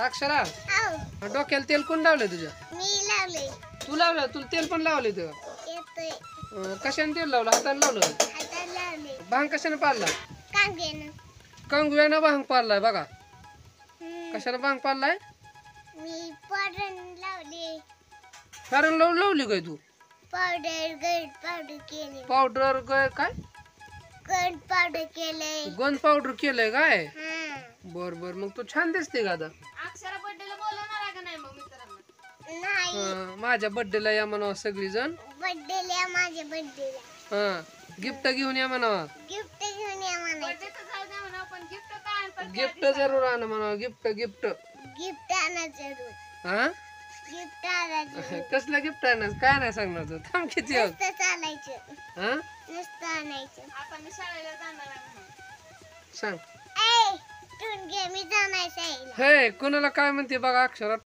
अक्षरा आव डोक्याला तेल कोण लावलंय तुझ्या? मी लावले तू लावलं? तुला तेल पण लावलंय तुझं? येतोय कशाने तेल लावलं? हाताने लावलं? हाताला लावले भांग कशाने पाडला? कांगेनं कंगव्यानं भांग पाडलाय बघा. हम्म, कशाने भांग पाडलाय? मी पावडर लावले कारण लावली काय तू? पावडर गड पावडर केले पावडर काय? गड पावडर केले गन पावडर केलंय काय? हा बर बर, मग तू छान दिसते का आता? अक्षरा बर्थडेला बोलवणार आहे का नाही मग मित्रांना? नाही माझ्या बर्थडेला या म्हणावं सगळी जण. बर्थडेला माझ्या बर्थडेला हा, गिफ्ट घेऊन या म्हणावं. गिफ्ट घेऊन या म्हणायचं बर्थडेचं जाऊ द्या म्हणा, पण गिफ्ट काय पण गिफ्ट जरूर आण म्हणावं. गिफ्ट गिफ्ट गिफ्ट आणा जरूर हा गिफ्ट आणा जरूर कसलं गिफ्ट आणायचं काय नाही सांगणार तू. थांब किती वेळ. नुसतं चालायचं हा नुसतं आणायचं आता मी शाळेला जाणार आहे म्हणून. सांग. ए टून घे मी जाणार शाळेला हे कुणाला काय म्हणते बघा अक्षरात.